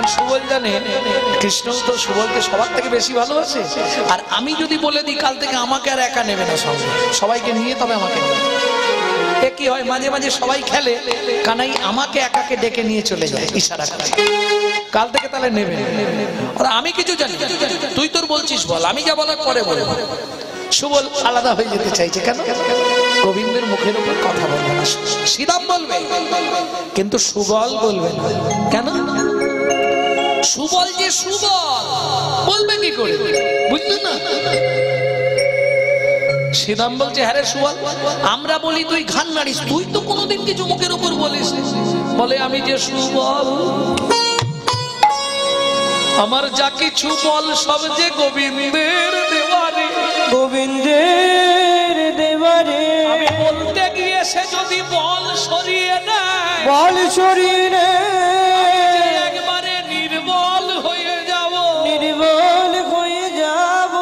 কারণ সুবল জানে কৃষ্ণ তো সুবলকে সবার থেকে বেশি ভালোবাসে। আর আমি যদি বলে দিই কাল থেকে আমাকে আর একা নেবে না, সঙ্গে সবাইকে নিয়ে তবে আমাকে নেবে। কি হয় মাঝে মাঝে সবাই খেলে, কানাই আমাকে একাকে ডেকে নিয়ে চলে যায় ইশারা করে, কাল থেকে তাহলে নেবে। আর আমি কিছু জানি, তুই তোর বলছিস বল, আমি যা বলার পরে বলে। সুবল আলাদা হয়ে যেতে চাইছে কেন? গোবিন্দের মুখের উপর কথা বলবে না, শ্রীরাম বলবে কিন্তু সুবল বলবে না। কেন? সুবল যে সুবল বলবে কি করে, বুঝলি না? শ্রীরাম বলছে হ্যাঁ রে সুবল, আমরা বলি তুই ঘান নাড়িস, তুই তো কোনোদিন কিছু মুখের উপর বলিস। বলে আমি যে সুবল, আমার যা কিছু বল সব যে গোবিন্দের দেওয়ারে, গোবিন্দের দেওয়ারে। আমি বলতে গিয়ে সে যদি বল সরিয়ে নেয়, বল সরিয়ে নেয়, একবারে নির্বল হয়ে যাব, নির্বল হয়ে যাব।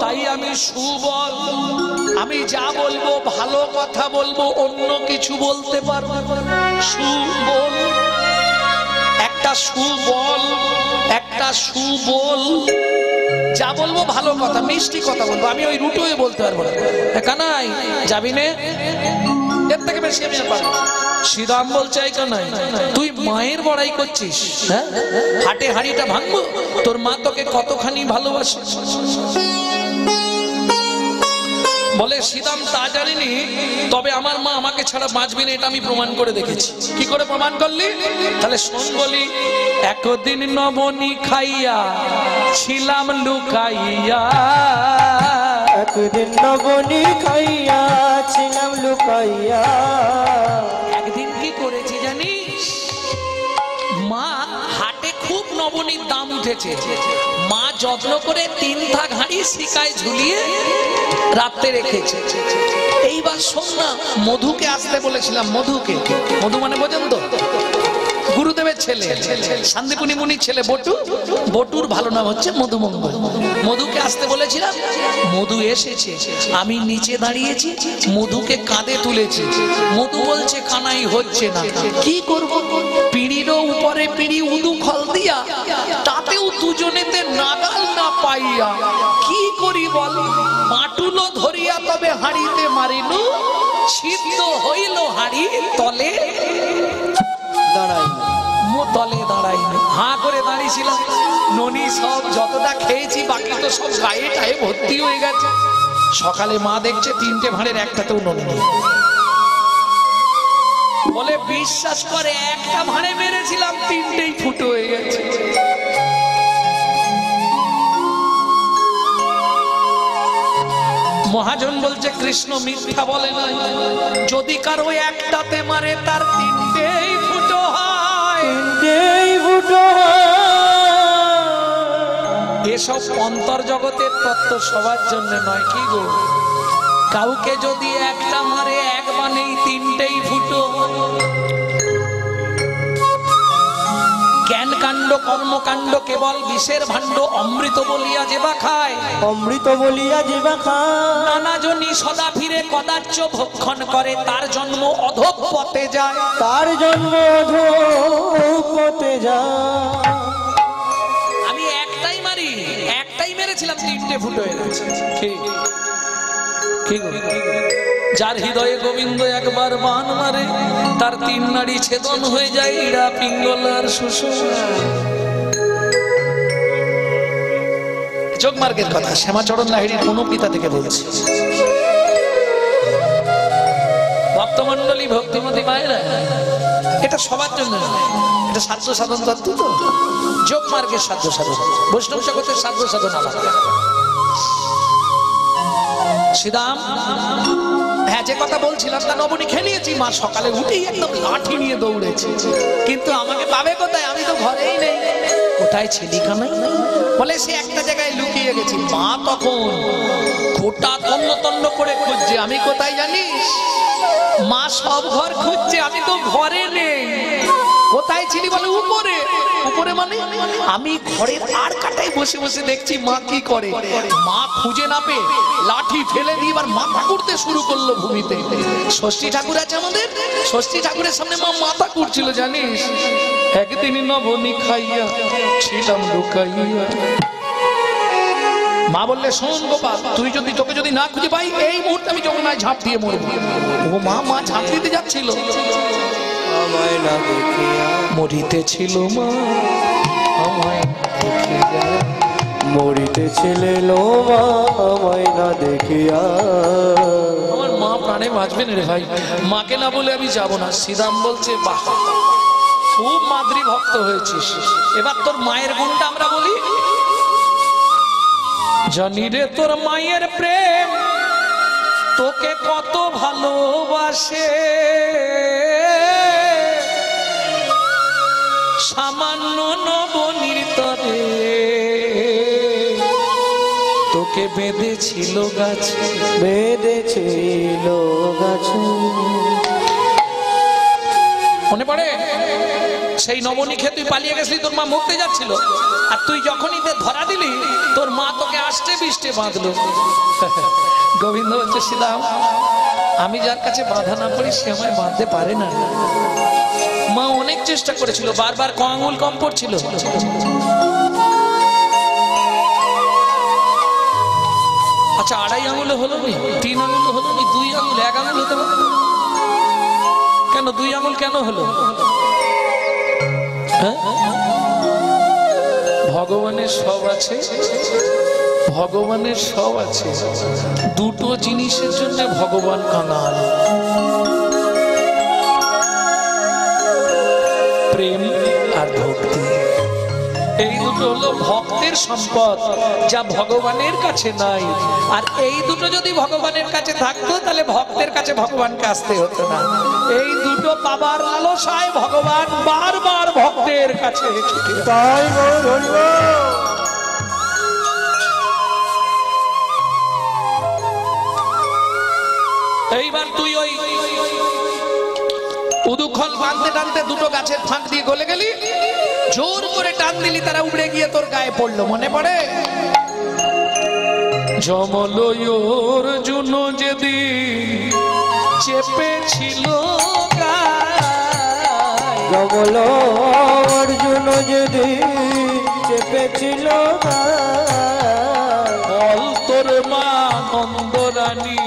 তাই আমি সুবল, আমি যা বলবো ভালো কথা বলবো, অন্য কিছু বলতে পারবো না। সুবল, একটা সুবল, একটা সুবল, যা বলবো ভালো কথা মিষ্টি কথা বলবো, আমি ওই রুটোয় বলতে পারবো না। কানাই যাবি নে, এর থেকে বেশি আমি পারবো। শ্রীরাম বলছে এই কানাই তুই মায়ের বড়াই করছিস, হ্যাঁ হাটে হাড়িটা ভাঙবো, তোর মা তোকে কতখানি ভালোবাসে। বলে শ্রীরাম তা জানিনি, তবে আমার মা আমাকে ছাড়া বাঁচবি না, এটা আমি প্রমাণ করে দেখেছি। কি করে প্রমাণ করলি? তাহলে শোন বলি। একদিন নবনী খাইয়া ছিলাম লুকাইয়া, একদিন নবনী খাইয়া ছিলাম লুকাইয়া। একদিন কি করেছি জানিস? মা হাটে খুব নবনীর দাম উঠেছে, মা যত্ন করে 3 ভাগ হাঁড়ি শিকায় ঝুলিয়ে রাতে রেখেছে। এইবার শোন না, মধুকে আসতে বলেছিলাম, মধুকে, মধু মানে বোঝেন তো, গুরুদেবের ছেলে, শান্তিপুনি মুনির ছেলে বটু, বটুর ভালো নাম হচ্ছে মধুমঙ্গল। মধুকে আসতে বলেছিলাম, মধু এসেছে, আমি নিচে দাঁড়িয়েছি, মধুকে কাঁধে তুলেছি। মধু বলছে কানাই হচ্ছে না, কি করব? পিঁড়িরও উপরে পিঁড়ি উদু খল দিয়া, তাতেও দুজনেতে নাগাল না পাইয়া, কি করি বল? মাটুলো ধরিয়া তবে হাঁড়িতে মারিলু, সিদ্ধ হইল হাঁড়ি তলে দাঁড়াই, তলে দাঁড়াই, হাঁ করে দাঁড়িয়েছিলাম। ননি সব যতটা খেয়েছি বাকি তো সব গায়ে টায়ে ভর্তি হয়ে গেছে। সকালে মা দেখছে 3টে ভাঁড়ের একটাতেও ননি নেই। বলে বিশ্বাস করে একটা ভাঁড়ে মেরেছিলাম, 3টেই ফুটো হয়ে গেছে। মহাজন বলছে কৃষ্ণ মিথ্যা বলে না, যদি কারো একটাতে মারে তার 3টেই ফুটো হয়, 3টেই ফুটো হয়। এসব অন্তর্জগতের তত্ত্ব সবার জন্য নয়, কি গো? কাউকে যদি একটা মারে এক বানেই 3টেই ফুটো। জ্ঞান কাণ্ড কর্মকাণ্ড কেবল বিষের ভাণ্ড, অমৃত বলিয়া যেবা খায়, অমৃত বলিয়া যেবা খায়। নানা জনি সদা ফিরে কদাচ্য ভক্ষণ করে, তার জন্ম অধঃপথে যায়, তার জন্ম অধঃপথে যায়। আমি একটাই মারি, একটাই মেরেছিলাম, 3টে ফুটো হয়ে গেছে। যার হৃদয়ে গোবিন্দ একবার বান মারে, তার 3 নাড়ি ছেদন হয়ে যায়, ইড়া পিঙ্গলার শোষণ। যোগমার্গের কথা শ্যামাচরণ লাহিড়ীর কোন পিতা থেকে বলছে। ভক্তমন্ডলী, ভক্তিমতী মায়েরা, এটা সবার জন্য নয়, এটা সাধ্য সাধন তত্ত্ব। তো যোগমার্গের সাধ্য সাধন, বৈষ্ণব জগতের সাধ্য সাধন আলাদা। শ্রীরাম, হ্যাঁ যে কথা বলছিলাম, তা নবনী খেয়ে নিয়েছি। মা সকালে উঠেই একদম লাঠি নিয়ে দৌড়েছে, কিন্তু আমাকে পাবে কোথায়? আমি তো ঘরেই নেই। কোথায় ছিলি কানাই? বলে সে একটা জায়গায় লুকিয়ে গেছি। মা তখন গোটা তন্ন তন্ন করে খুঁজছে, আমি কোথায় জানিস? মা সব ঘর খুঁজছে, আমি তো ঘরে নেই। কোথায় ছিলি বলে উপরে। উপরে মানে আমি ঘরের আর কাটায় বসে বসে দেখছি মা কি করে। মা খুঁজে না পেয়ে লাঠি ফেলে দিয়ে এবার মাথা কুড়তে শুরু করলো ভূমিতে। ষষ্ঠী ঠাকুর আছে আমাদের, ষষ্ঠী ঠাকুরের সামনে মা মাথা কুড়ছিল জানিস। একদিন নবনী খাইয়া ছিলাম লুকাইয়া। মা বললে শোন গোপাল, তুই যদি তোকে যদি না খুঁজে পাই এই মুহূর্তে আমি যমুনায় ঝাঁপ দিয়ে মরবো। ও মা মা ঝাঁপ দিতে যাচ্ছিল, আমায় না দেখিয়া মরিতেছিল মা আমায় দেখিয়া। মরিতেছিলে লো মা আমায় না দেখিয়া। আমার মা প্রাণে বাঁচবেন রে ভাই, মাকে না বলে আমি যাব না। শ্রীরাম বলছে বাহ, খুব মাতৃ ভক্ত হয়েছিস, এবার তোর মায়ের গুণটা আমরা বলি। জানি রে তোর মায়ের প্রেম তোকে কত ভালোবাসে, সামান্য নবনীর তরে তোকে বেঁধেছিল গাছে। বেঁধেছিল গাছে। মনে পড়ে সেই নবনী খেয়ে তুই পালিয়ে গেছিলি, তোর মা মুক্তে যাচ্ছিল, আর তুই যখনই ধরা দিলি তোর মা তোকে আষ্টে বিষ্টে বাঁধলো। গোবিন্দ বলছে শ্রীরাম, আমি যার কাছে বাঁধা না পড়ি সে আমায় বাঁধতে পারে না। মা অনেক চেষ্টা করেছিল, বারবার ক আঙুল কম পড়ছিল। আচ্ছা আড়াই আঙুলে হলো নি, 3 আঙুল হলো নি, 2 আঙুল, 1 আঙুল হতে পারে কেন? 2 আঙুল কেন হলো? ভগবানের সব আছে, ভগবানের সব আছে, দুটো জিনিসের জন্য ভগবান কাঙাল, প্রেম আর ভক্তি। এই দুটো হলো ভক্তের সম্পদ, যা ভগবানের কাছে নাই। আর এই দুটো যদি ভগবানের কাছে থাকতো তাহলে ভক্তের কাছে ভগবানকে আসতে হতো না। এই দুটো পাবার লালসায় ভগবান বারবার ভক্তের কাছে ছুটে। তাই বলব এইবার তুই ওই উদুখল টানতে টানতে দুটো গাছের ফাঁক দিয়ে গলে গেলি, জোর করে টান দিলি, তারা উড়ে গিয়ে তোর গায়ে পড়লো। মনে পড়ে যমলয়োর জন্য যেদিন চেপেছিল যমল অর্জুন যেদিন চেপেছিল বল তোর মা নন্দরানী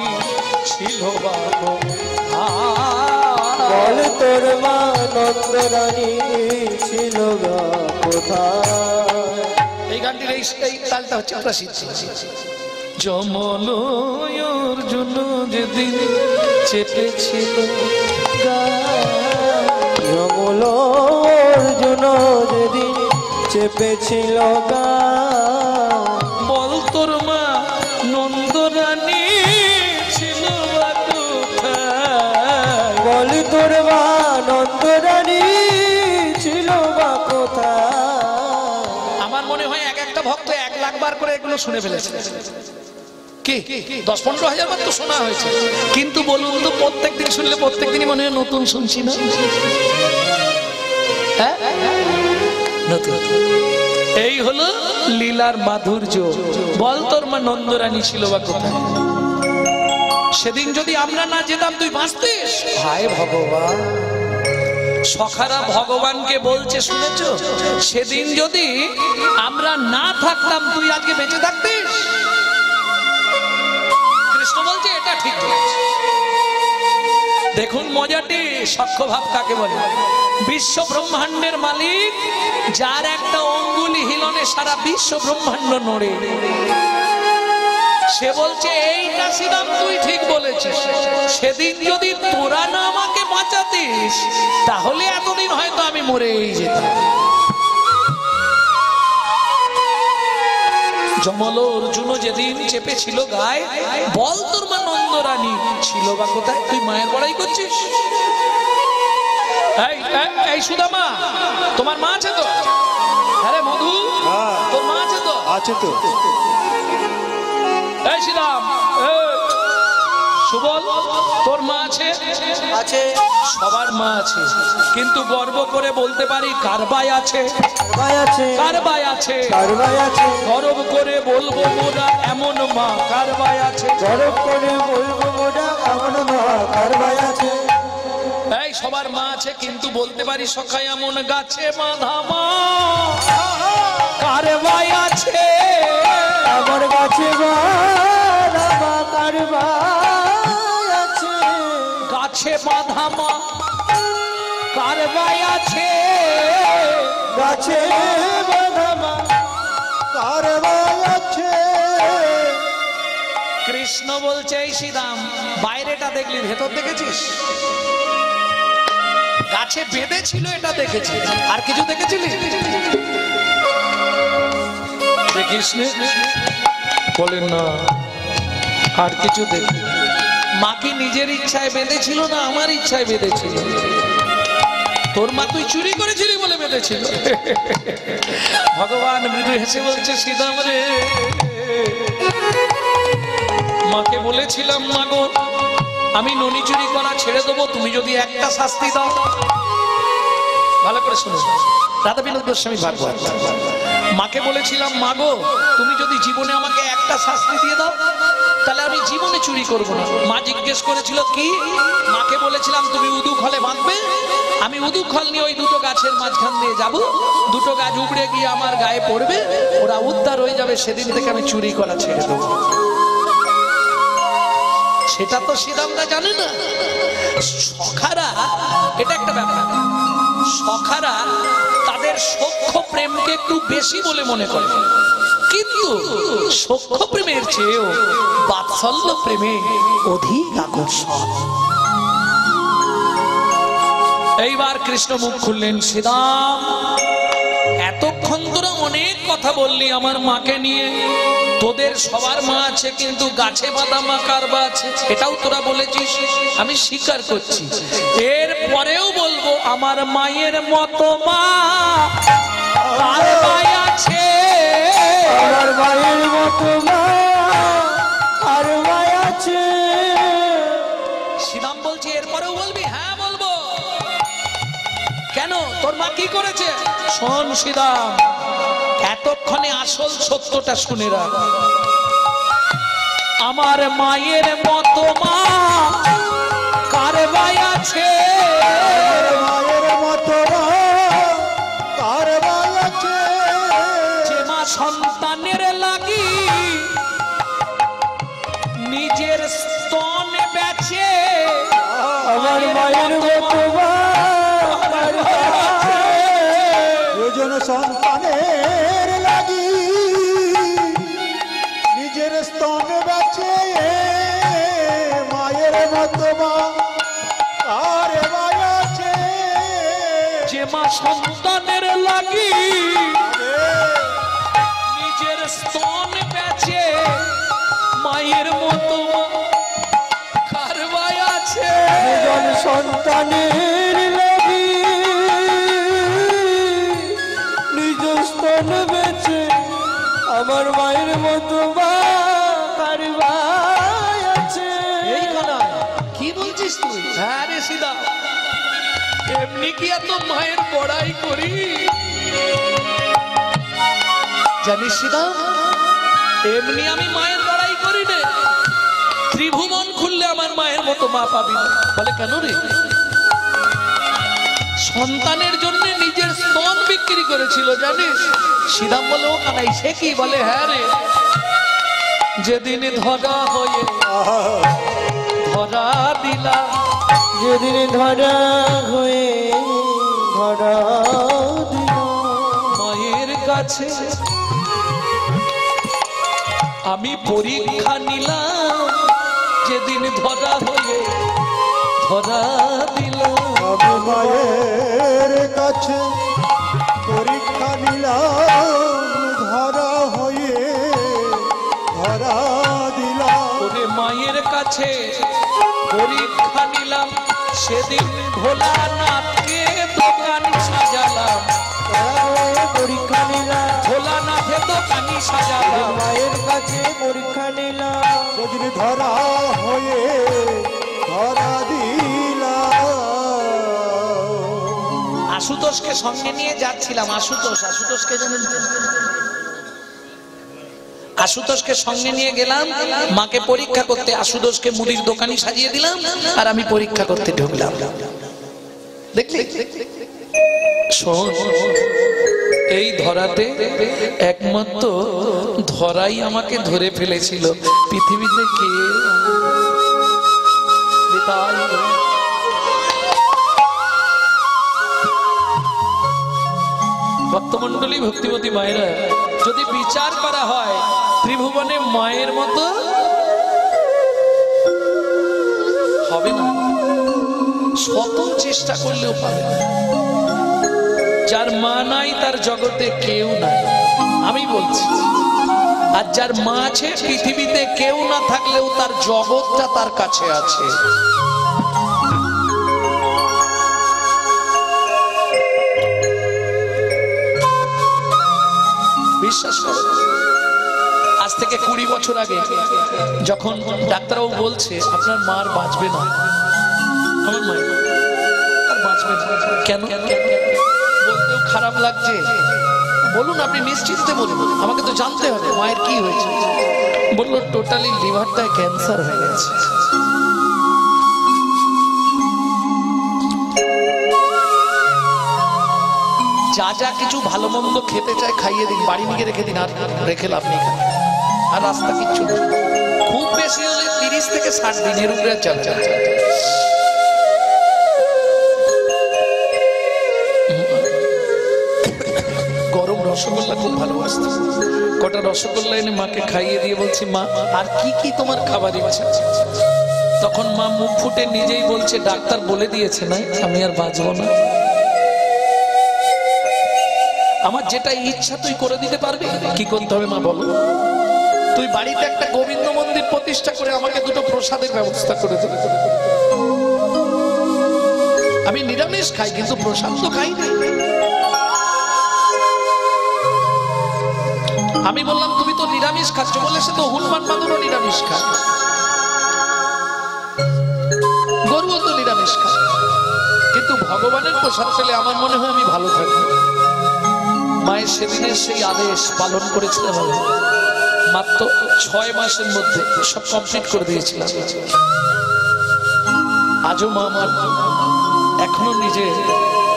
ছিল বাবা, বল তোর মা নন্দরানী ছিল কোথায়। এই গানটির এই তালটা হচ্ছে প্রসিদ্ধ। যমলয়োর জন্য যেদিন চেপেছিল যমল অর্জুন যেদিন চেপেছিল বল তোর মা নন্দরানী ছিল কোথায়, বল তোর মা নন্দরানী ছিল বা কোথায়। আমার মনে হয় এক একটা ভক্ত 1 লাখ বার করে এগুলো শুনে ফেলেছে। কি 10-15 হাজার বার তো শোনা হয়েছে, কিন্তু বলুন তো প্রত্যেকদিন শুনলে প্রত্যেকদিনই মনে হয় নতুন শুনছি না? হ্যাঁ নতুন। এই হলো লীলার মাধুর্য। বল তোর মা নন্দরানী ছিল বা কোথায়। সেদিন যদি আমরা না যেতাম তুই বাঁচতিস? হায় ভগবান, সখারা ভগবানকে বলছে শুনেছো, সেদিন যদি আমরা না থাকতাম তুই আজকে বেঁচে থাকতিস? কৃষ্ণ বলছে এটা ঠিক বলেছে। দেখুন মজাটি, সখ্য ভাব কাকে বলে? বিশ্ব ব্রহ্মাণ্ডের মালিক, যার একটা অঙ্গুলি হিলনে সারা বিশ্ব ব্রহ্মাণ্ড নড়ে, সে বলছে এইটা শ্রীরাম তুই ঠিক বলেছিস, সেদিন যদি তোরা না আমাকে বাঁচাতিস তাহলে এতদিন হয়তো আমি মরেই যেতাম। যমল অর্জুন যেদিন চেপেছিল গায়ে, বল তোর মা নন্দরানী ছিল বা কোথায়। তুই মায়ের বড়াই করছিস? এই সুদামা, তোমার মা আছে তো? আরে মধু, তোর মা আছে তো? আছে তো। এই শ্রীরাম, সুবল, তোর মা আছে? আছে। সবার মা আছে, কিন্তু গর্ব করে বলতে পারি কার ভাই আছে? ভাই আছে। কার ভাই আছে? কার ভাই আছে? গর্ব করে বলবো মোরা এমন মা কার ভাই আছে? গর্ব করে বলবো মোরা এমন মা কার ভাই আছে? এই সবার মা আছে, কিন্তু বলতে পারি সখা এমন গাছে বাঁধা মা কার ভাই আছে? আমার গাছে বাঁধা মা কার ভাই আছে? গাছে বাঁধা মা কার ভাই আছে? গাছে বাঁধা মা কার ভাই আছে? কৃষ্ণ বলছে এই শ্রীরাম, বাইরেটা দেখলি, ভেতর দেখেছিস? গাছে বেঁধে ছিল এটা দেখেছি, আর কিছু দেখেছিলি? দেখিস বলেন না, আর কিছু দেখি? মা কি নিজের ইচ্ছায় বেঁধেছিল না আমার ইচ্ছায় বেঁধেছিল? তোর মা তুই চুরি করেছিলি বলে বেঁধেছিল। ভগবান মৃদু হেসে বলছে শ্রীরাম রে, মাকে বলেছিলাম মা গো আমি ননি চুরি করা ছেড়ে দেবো তুমি যদি একটা শাস্তি দাও। ভালো করে শুনো, রাধা বিনোদ গোস্বামী ভাগবত। মাকে বলেছিলাম মা গো তুমি যদি জীবনে আমাকে একটা শাস্তি দিয়ে দাও তাহলে আমি জীবনে চুরি করব না। মা জিজ্ঞেস করেছিল কি? মাকে বলেছিলাম তুমি উদু খলে বাঁধবে, আমি উদু খল নিয়ে ওই দুটো গাছের মাঝখান দিয়ে যাব, দুটো গাছ উপড়ে গিয়ে আমার গায়ে পড়বে, ওরা উদ্ধার হয়ে যাবে, সেদিন থেকে আমি চুরি করা ছেড়ে দেবো। সেটা তো শ্রীরামদা জানে না। সখারা, এটা একটা ব্যাপার, সখারা তাদের সখ্য প্রেমকে একটু বেশি বলে মনে করে, কিন্তু সখ্য প্রেমের চেয়েও বাৎসল্য প্রেমে অধিক আকর্ষণ। এইবার কৃষ্ণ মুখ খুললেন, শ্রীরাম এতক্ষণ তোরা অনেক কথা বললি আমার মাকে নিয়ে, তোদের সবার মা আছে কিন্তু গাছে বাঁধা মা কার বা আছে এটাও তোরা বলেছিস, আমি স্বীকার করছি। এর পরেও বলবো আমার মায়ের মতো মা কার ভাই আছে? আমার মায়ের মতো মা কার ভাই আছে? শ্রীরাম বলছে এরপরেও বলবি? হ্যাঁ বলবো। কেন, তোর মা কি করেছে? শোন শ্রীরাম, এতক্ষণে আসল সত্যটা শুনে রাখ। আমার মায়ের মতো মা কার ভাই আছে? মায়ের মতো মা কার ভাই আছে? যে মা সন্তানের লাগি নিজের স্তন বেচে। আমার মায়ের মতো মা কার ভাই আছে? দুজন সন্তানের লাগি নিজের স্তন বেচে। মায়ের মতো মা কার ভাই আছে? যে মা সন্তানের লাগি নিজের স্তন বেচে, মায়ের মতো মা কার ভাই আছে? দুজন সন্তানের লাগি নিজ স্তন বেচে, আমার মায়ের মতো মা কার ভাই আছে? এই কথা কি বলছিস তুই? হ্যাঁ রে সিদা, এমনি কি এত মায়ের বড়াই করি? জানিস সিদা, এমনি আমি মায়ের বড়াই করি রে। ত্রিভুবন খুললে আমার মায়ের মতো মা পাবি না। বলে কেন রে? সন্তানের জন্য নিজের স্তন বিক্রি করেছিল জানিস? সিদাম বলে ও কানাই সে কি? বলে হ্যাঁ রে, যেদিন ধরা হয়ে ধরা দিলা, যেদিন ধরা হয়ে ধরা দিল মায়ের কাছে আমি পরীক্ষা নিলাম, যেদিন ধরা হয়ে ধরা দিলাম। আমি মায়ের কাছে পরীক্ষা নিলাম, ধরা হয়ে ধরা দিলাম। ওরে মায়ের কাছে পরীক্ষা নিলাম, সেদিন ভোলানাথকে দোকান সাজালাম। পরীক্ষা নিলাম, ভোলানাথে দোকানি সাজালাম। মায়ের কাছে পরীক্ষা নিলাম, সেদিন ধরা হয়ে ধরা দিলা। আশুতোষকে সঙ্গে নিয়ে যাচ্ছিলাম। আশুতোষকে জানেন? আশুতোষকে সঙ্গে নিয়ে গেলাম মাকে পরীক্ষা করতে। আশুতোষকে মুদির দোকানি সাজিয়ে দিলাম আর আমি পরীক্ষা করতে ঢুকলাম। দেখলি? শোন, এই ধরাতে একমাত্র ধরাই আমাকে ধরে ফেলেছিল, পৃথিবীতে কে। ভক্তমন্ডলী, ভক্তিমতী মায়েরা, যদি বিচার করা হয় ত্রিভুবনে মায়ের মতো হবে না, শত চেষ্টা করলেও পাবে না। যার মা নাই তার জগতে কেউ নাই, আমি বলছি। আর যার মা আছে, পৃথিবীতে কেউ না থাকলেও তার জগৎটা তার কাছে আছে। বিশ্বাস করো, আজ থেকে 20 বছর আগে যখন ডাক্তারবাবু বলছে আপনার মা আর বাঁচবে না, আমার মা আর বাঁচবে না, কেন বলতেও খারাপ লাগছে। বলুন, আপনি নিশ্চিন্তে বলুন, আমাকে তো জানতে হবে মায়ের কি হয়েছে। বললো টোটালি লিভারটায় ক্যান্সার হয়ে গেছে। যা যা কিছু ভালো মন্দ খেতে চায় খাইয়ে দিন, বাড়ি নিয়ে রেখে দিন, আর রেখে লাভ নেই। আর রাস্তা কিচ্ছু নেই, খুব বেশি হলে 30 থেকে 60 দিনের উপরে চাল। গরম রসগোল্লা খুব ভালোবাসত, কটা রসগোল্লা এনে মাকে খাইয়ে দিয়ে বলছি, মা আর কি কি তোমার খাবার ইচ্ছা? তখন মা মুখ ফুটে নিজেই বলছে, ডাক্তার বলে দিয়েছে না আমি আর বাঁচবো না, আমার যেটা ইচ্ছা তুই করে দিতে পারবি। কি করতে হবে মা বলো? তুই বাড়িতে একটা গোবিন্দ মন্দির প্রতিষ্ঠা করে আমাকে দুটো প্রসাদের ব্যবস্থা করে দেবে। আমি নিরামিষ খাই, কিন্তু প্রসাদ তো খাই না। আমি বললাম তুমি তো নিরামিষ খাচ্ছ, বলে সে তো হনুমান বাঁদরও নিরামিষ খায়, গরুও তো নিরামিষ খায়, কিন্তু ভগবানের প্রসাদ পেলে আমার মনে হয় আমি ভালো থাকবো। মায়ের সেদিনের সেই আদেশ পালন করেছিলাম, মাত্র 6 মাসের মধ্যে সব কমপ্লিট করে দিয়েছিলাম। আজও মা আমার এখনো নিজে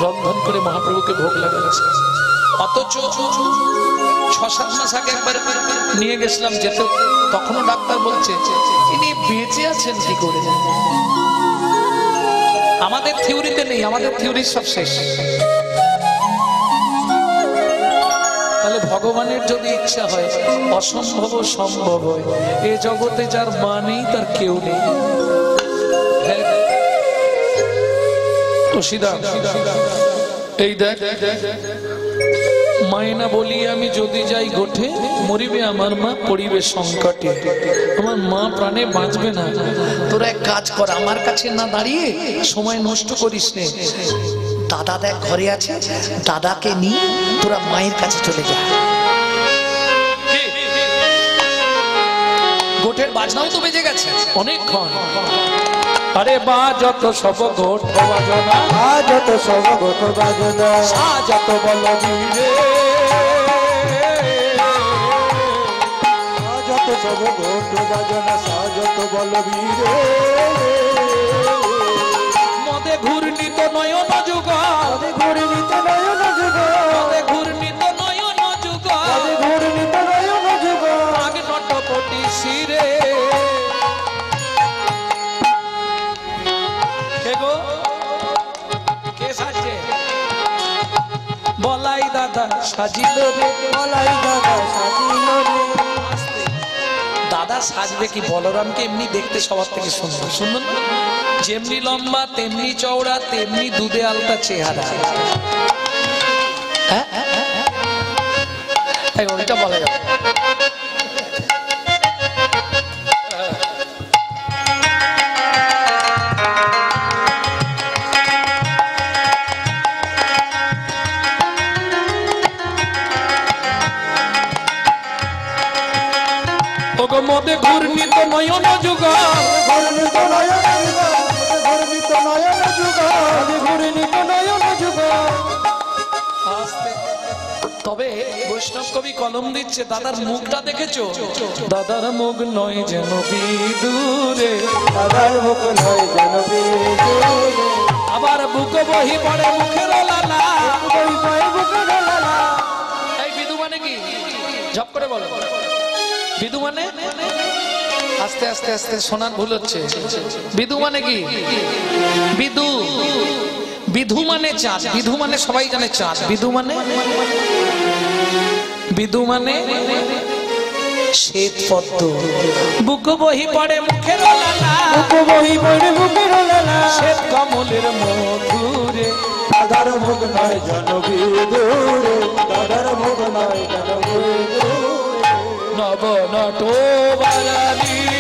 রন্ধন করে মহাপ্রভুকে ভোগ লাগাচ্ছে। অথচ 6-7 মাস আগে একবার নিয়ে গেছিলাম যেতে, তখনও ডাক্তার বলছে ইনি বেঁচে আছেন কি করে। আমাদের থিওরিতে নেই, আমাদের থিওরি সব শেষ। তাহলে ভগবানের যদি ইচ্ছা হয় অসম্ভব সম্ভব হয়। এ জগতে যার মা নেই তার কেউ নেই। এই দেখ, মায়না বলি আমি যদি যাই গোঠে, মরিবে আমার মা পড়িবে সংকটে। আমার মা প্রাণে বাঁচবে না। তোরা এক কাজ কর, আমার কাছে না দাঁড়িয়ে সময় নষ্ট করিস নে। দাদা দেখ ঘরে আছে, দাদাকে নিয়ে তোরা মায়ের কাছে চলে যা। গোঠের বাজনাও তো বেজে গেছে অনেকক্ষণ। আরে বাজত সব গোঠ বাজনা, বাজত সব গোঠ বাজনা, সাজত বলবীরে, সাজত সব গোঠ বাজনা, সাজত বলবীরে। মদে ঘূর্ণিত নয়ন যুগল, মদে ঘূর্ণিত নয়ন যুগল, মদে ঘূর্ণিত নয়ন যুগল, মদে ঘূর্ণিত নয়ন যুগল, আগ নটপটি শিরে। কে সাজছে? বলাই দাদা সাজিল রে, বলাই দাদা সাজিল রে। দাদা সাজবে কি? বলরামকে এমনি দেখতে সবার থেকে সুন্দর, সুন্দর যেমনি লম্বা তেমনি চওড়া, তেমনি দুধে আলতা চেহারা। হ্যাঁ, ওইটা বলা যাবে। মদে ঘূর্ণিত নয়ন যুগ ঘূর্ণিত নয়ন যুগ ঘূর্ণিত নয়ন যুগ ঘূর্ণিত নয়ন যুগ তবে বৈষ্ণব কবি কলম দিচ্ছে দাদার মুখটা দেখেছো দাদার মুখ নয় যেন বিদূরে দাদার মুখ নয় যেন বিদূরে আবার বুক বহি পড়ে মুখের লালা ওই পায়ে বুকে ঢালা এই বিদু মানে কি ঝপ করে বলো বিদু মানে আস্তে আস্তে আস্তে শোনার ভুল হচ্ছে বিদু মানে কি বিদু বিধু মানে চাঁদ বিধু মানে সবাই জানে চাঁদ বিদু মানে শ্বেত পদ্ম বুক বহি পড়ে মুখের লালা বুক বহি পড়ে মুখের লালা শ্বেত কমলের মধুরে দাদার মুখ নয় যেন বিদূরে দাদার মুখ নয় যেন বিদূরে নব নট বালালি